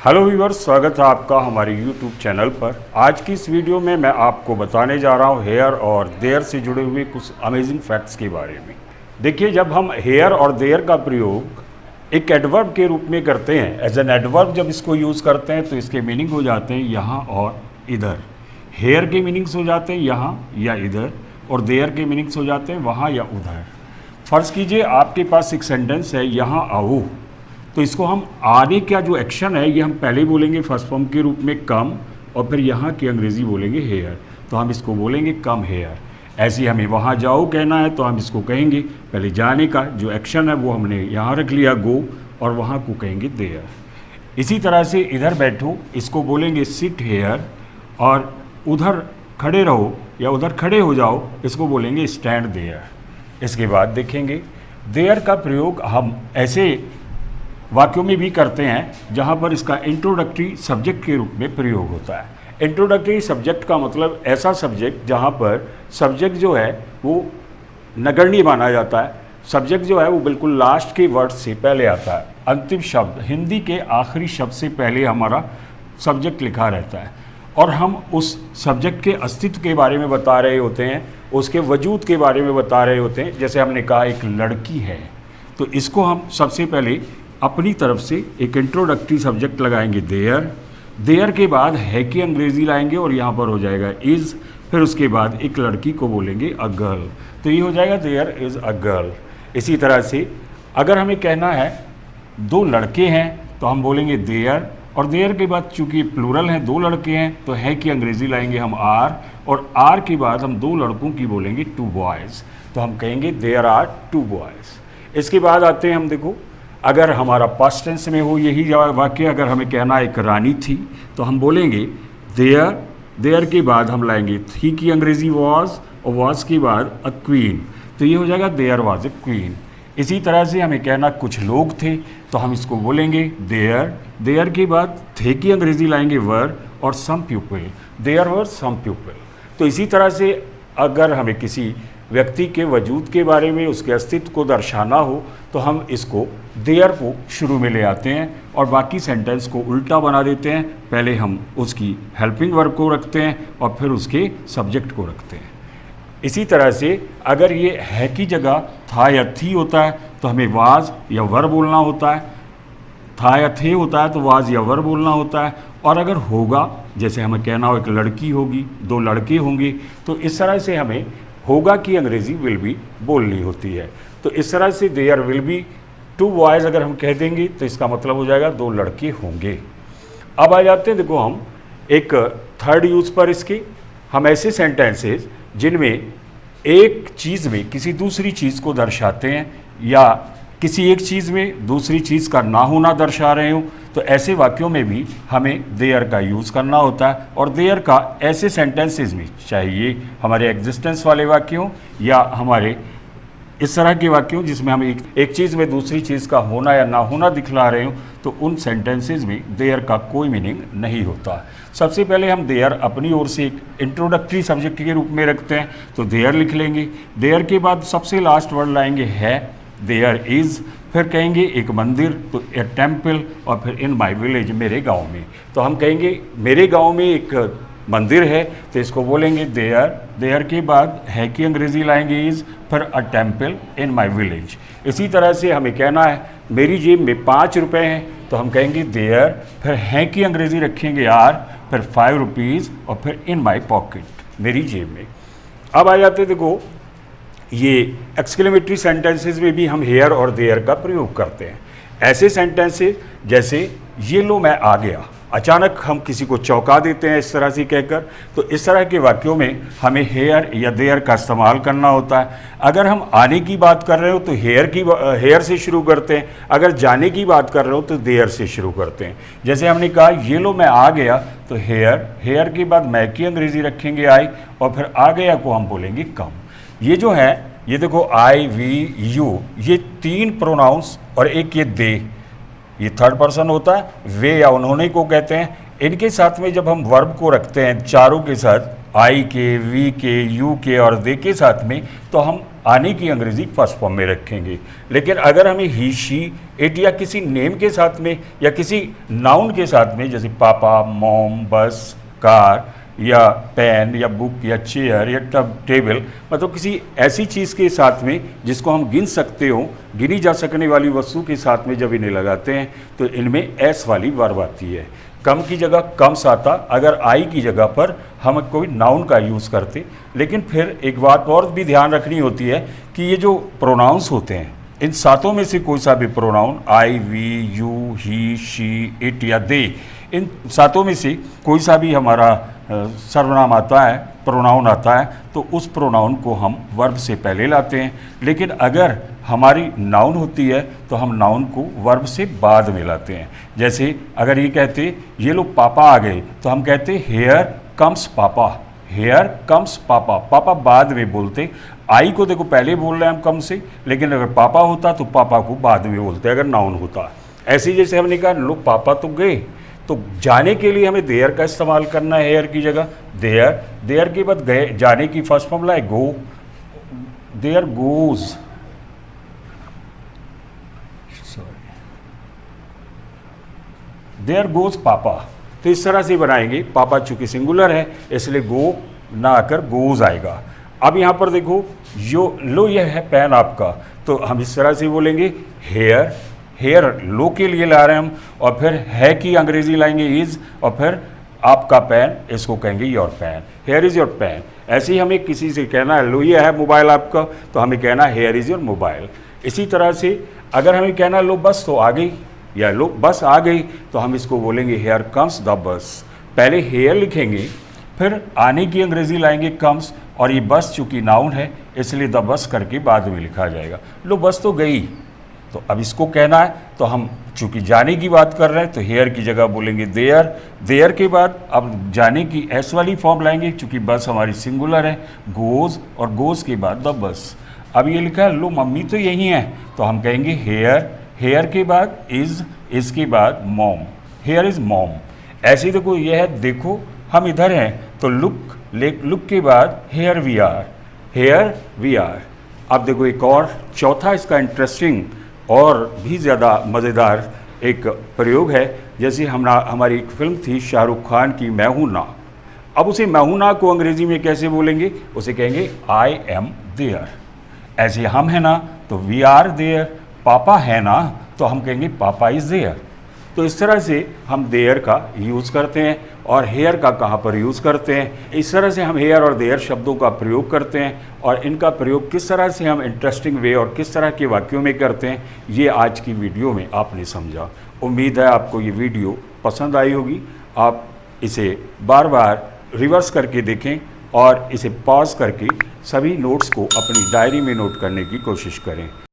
Hello viewers, स्वागत है आपका हमारे यूट्यूब चैनल पर। आज की इस वीडियो में मैं आपको बताने जा रहा हूँ हेयर और देयर से जुड़े हुए कुछ अमेजिंग फैक्ट्स के बारे में। देखिए, जब हम हेयर और देयर का प्रयोग एक एडवर्ब के रूप में करते हैं, एज एन एडवर्ब जब इसको यूज़ करते हैं तो इसके मीनिंग हो जाते हैं यहाँ और इधर। हेयर के मीनिंग्स हो जाते हैं यहाँ या इधर, और देयर के मीनिंग्स हो जाते हैं वहाँ या उधर। फ़र्ज़ कीजिए आपके पास एक सेंटेंस है, यहाँ आओ, तो इसको हम आने का जो एक्शन है ये हम पहले बोलेंगे फर्स्ट फॉर्म के रूप में कम, और फिर यहाँ की अंग्रेज़ी बोलेंगे हेयर, तो हम इसको बोलेंगे कम हेयर। ऐसे ही हमें वहाँ जाओ कहना है तो हम इसको कहेंगे पहले जाने का जो एक्शन है वो हमने यहाँ रख लिया गो, और वहाँ को कहेंगे देयर। इसी तरह से इधर बैठो इसको बोलेंगे सिट हेयर, और उधर खड़े रहो या उधर खड़े हो जाओ इसको बोलेंगे स्टैंड देयर। इसके बाद देखेंगे देयर का प्रयोग हम ऐसे वाक्यों में भी करते हैं जहाँ पर इसका इंट्रोडक्टरी सब्जेक्ट के रूप में प्रयोग होता है। इंट्रोडक्टरी सब्जेक्ट का मतलब ऐसा सब्जेक्ट जहाँ पर सब्जेक्ट जो है वो नगण्य माना जाता है। सब्जेक्ट जो है वो बिल्कुल लास्ट के वर्ड से पहले आता है, अंतिम शब्द हिंदी के आखिरी शब्द से पहले हमारा सब्जेक्ट लिखा रहता है, और हम उस सब्जेक्ट के अस्तित्व के बारे में बता रहे होते हैं, उसके वजूद के बारे में बता रहे होते हैं। जैसे हमने कहा एक लड़की है, तो इसको हम सबसे पहले अपनी तरफ से एक इंट्रोडक्टरी सब्जेक्ट लगाएंगे देयर। देयर के बाद है की अंग्रेज़ी लाएंगे और यहाँ पर हो जाएगा इज़, फिर उसके बाद एक लड़की को बोलेंगे अ गर्ल, तो ये हो जाएगा देयर इज़ अ गर्ल। इसी तरह से अगर हमें कहना है दो लड़के हैं तो हम बोलेंगे देयर, और देयर के बाद चूँकि प्लूरल हैं, दो लड़के हैं, तो है की अंग्रेज़ी लाएंगे हम आर, और आर के बाद हम दो लड़कों की बोलेंगे टू बॉयज़, तो हम कहेंगे देयर आर टू बॉयज़। इसके बाद आते हैं हम, देखो अगर हमारा पास्ट टेंस में हो यही वाक्य, अगर हमें कहना एक रानी थी तो हम बोलेंगे देयर। देयर के बाद हम लाएंगे थी की अंग्रेज़ी वॉज, और वॉज के बाद अ क्वीन, तो ये हो जाएगा देयर वॉज ए क्वीन। इसी तरह से हमें कहना कुछ लोग थे तो हम इसको बोलेंगे देयर। देयर के बाद थे की अंग्रेज़ी लाएंगे वर, और some people, there were some people. तो इसी तरह से अगर हमें किसी व्यक्ति के वजूद के बारे में, उसके अस्तित्व को दर्शाना हो तो हम इसको देयर को शुरू में ले आते हैं और बाकी सेंटेंस को उल्टा बना देते हैं। पहले हम उसकी हेल्पिंग वर्ब को रखते हैं और फिर उसके सब्जेक्ट को रखते हैं। इसी तरह से अगर ये है की जगह था या थी होता है तो हमें वाज या वर बोलना होता है, था या थे होता है तो वाज या वर बोलना होता है। और अगर होगा, जैसे हमें कहना हो एक लड़की होगी, दो लड़के होंगे, तो इस तरह से हमें होगा की अंग्रेज़ी विल बी बोलनी होती है। तो इस तरह से there will be two boys अगर हम कह देंगे तो इसका मतलब हो जाएगा दो लड़के होंगे। अब आ जाते हैं, देखो हम एक थर्ड यूज़ पर इसके। हम ऐसे सेंटेंसेस जिनमें एक चीज़ में किसी दूसरी चीज़ को दर्शाते हैं या किसी एक चीज़ में दूसरी चीज़ का ना होना दर्शा रहे हो, तो ऐसे वाक्यों में भी हमें देयर का यूज़ करना होता है। और देयर का ऐसे सेंटेंसेस में, चाहे ये हमारे एग्जिस्टेंस वाले वाक्य हों या हमारे इस तरह के वाक्यों जिसमें हम एक चीज़ में दूसरी चीज़ का होना या ना होना दिखला रहे हो, तो उन सेंटेंसेस में देयर का कोई मीनिंग नहीं होता। सबसे पहले हम देयर अपनी ओर से एक इंट्रोडक्टरी सब्जेक्ट के रूप में रखते हैं, तो देयर लिख लेंगे। देयर के बाद सबसे लास्ट वर्ड लाएंगे है, देयर इज़, फिर कहेंगे एक मंदिर तो ए टेम्पल, और फिर इन माई विलेज मेरे गाँव में, तो हम कहेंगे मेरे गाँव में एक मंदिर है तो इसको बोलेंगे देयर। देयर के बाद है की अंग्रेज़ी लाएंगे इज़, फिर a temple in my village. इसी तरह से हमें कहना है मेरी जेब में 5 रुपये हैं तो हम कहेंगे देयर, फिर है की अंग्रेज़ी रखेंगे आर, फिर 5 रुपीज़, और फिर इन माई पॉकेट, मेरी जेब में। अब आ जाते, देखो ये एक्सक्लेमेटरी सेंटेंसेस में भी हम हेयर और देयर का प्रयोग करते हैं। ऐसे सेंटेंसेस जैसे ये लो मैं आ गया, अचानक हम किसी को चौंका देते हैं इस तरह से कहकर, तो इस तरह के वाक्यों में हमें हेयर या देयर का इस्तेमाल करना होता है। अगर हम आने की बात कर रहे हो तो हेयर से शुरू करते हैं, अगर जाने की बात कर रहे हो तो देयर से शुरू करते हैं। जैसे हमने कहा ये लो मैं आ गया, तो हेयर, हेयर के बाद मैं की अंग्रेज़ी रखेंगे आई, और फिर आ गया को हम बोलेंगे कम। ये जो है, ये देखो आई वी यू, ये 3 प्रोनाउंस और एक ये दे, ये थर्ड पर्सन होता है, वे या उन्होंने को कहते हैं। इनके साथ में जब हम वर्ब को रखते हैं चारों के साथ, आई के, वी के, यू के और दे के साथ में, तो हम आने की अंग्रेजी फर्स्ट फॉर्म में रखेंगे। लेकिन अगर हमें ही, शी, इट या किसी नेम के साथ में या किसी नाउन के साथ में, जैसे पापा, मॉम, बस, कार या पेन या बुक या चेयर या टेबल, मतलब किसी ऐसी चीज़ के साथ में जिसको हम गिन सकते हो, गिनी जा सकने वाली वस्तु के साथ में जब इन्हें लगाते हैं तो इनमें एस वाली वर्ब आती है। कम की जगह कम्स आता अगर आई की जगह पर हम कोई नाउन का यूज़ करते। लेकिन फिर एक बात और भी ध्यान रखनी होती है कि ये जो प्रोनाउंस होते हैं, इन सातों में से कोई सा भी pronoun, I, we, you, he, she, it या दे, इन सातों में से कोई सा भी हमारा सर्वनाम आता है, प्रोनाउन आता है, तो उस प्रोनाउन को हम वर्ब से पहले लाते हैं। लेकिन अगर हमारी नाउन होती है तो हम नाउन को वर्ब से बाद में लाते हैं। जैसे अगर ये कहते ये लोग पापा आ गए तो हम कहते हेयर कम्स पापा, हेयर कम्स पापा, पापा बाद में बोलते। आई को देखो पहले बोल रहे हैं हम कम से, लेकिन अगर पापा होता तो पापा को बाद में बोलते अगर नाउन होता। ऐसे जैसे हमने कहा लोग पापा तो गए, तो जाने के लिए हमें देयर का इस्तेमाल करना है हेयर की जगह। देयर, देयर के बाद गए, जाने की फर्स्ट फॉर्मूला है गो, देयर गोज, देयर गोज पापा। तो इस तरह से बनाएंगे। पापा चूंकि सिंगुलर है इसलिए गो ना आकर गोज आएगा। अब यहाँ पर देखो जो लो, यह है पेन आपका, तो हम इस तरह से बोलेंगे हेयर, हेयर लो के लिए ला रहे हैं हम, और फिर है की अंग्रेजी लाएंगे इज, और फिर आपका पेन, इसको कहेंगे your pen, here is your pen. ऐसे ही हमें किसी से कहना है लो ये है मोबाइल आपका, तो हमें कहना है हेयर इज़ योर मोबाइल। इसी तरह से अगर हमें कहना लो बस तो आ गई या लो बस आ गई, तो हम इसको बोलेंगे हेयर कम्स द बस। पहले हेयर लिखेंगे, फिर आने की अंग्रेजी लाएंगे कम्स, और ये बस चूँकि नाउन है इसलिए द बस करके बाद में लिखा जाएगा। लो बस तो गई, तो अब इसको कहना है तो हम चूँकि जाने की बात कर रहे हैं तो हेयर की जगह बोलेंगे देयर। देयर के बाद अब जाने की एस वाली फॉर्म लाएंगे चूँकि बस हमारी सिंगुलर है, गोज़, और गोज़ के बाद द बस। अब ये लिखा है लो मम्मी तो यही है, तो हम कहेंगे हेयर, हेयर के बाद इज़, इसके बाद मॉम, हेयर इज़ मॉम। ऐसे ही देखो ये है, देखो हम इधर हैं तो लुक, लुक के बाद here we are, here we are. अब देखो एक और चौथा इसका इंटरेस्टिंग और भी ज़्यादा मज़ेदार एक प्रयोग है। जैसे हमारी एक फिल्म थी शाहरुख खान की, मैं हूँ ना। अब उसे मैं हूँ ना को अंग्रेज़ी में कैसे बोलेंगे, उसे कहेंगे आई एम देयर। ऐसे हम हैं ना तो वी आर देयर, पापा है ना तो हम कहेंगे पापा इज़ देयर। तो इस तरह से हम देयर का यूज़ करते हैं और हेयर का कहाँ पर यूज़ करते हैं। इस तरह से हम हेयर और देयर शब्दों का प्रयोग करते हैं, और इनका प्रयोग किस तरह से हम इंटरेस्टिंग वे और किस तरह के वाक्यों में करते हैं, ये आज की वीडियो में आपने समझा। उम्मीद है आपको ये वीडियो पसंद आई होगी। आप इसे बार बार रिवर्स करके देखें और इसे पॉज करके सभी नोट्स को अपनी डायरी में नोट करने की कोशिश करें।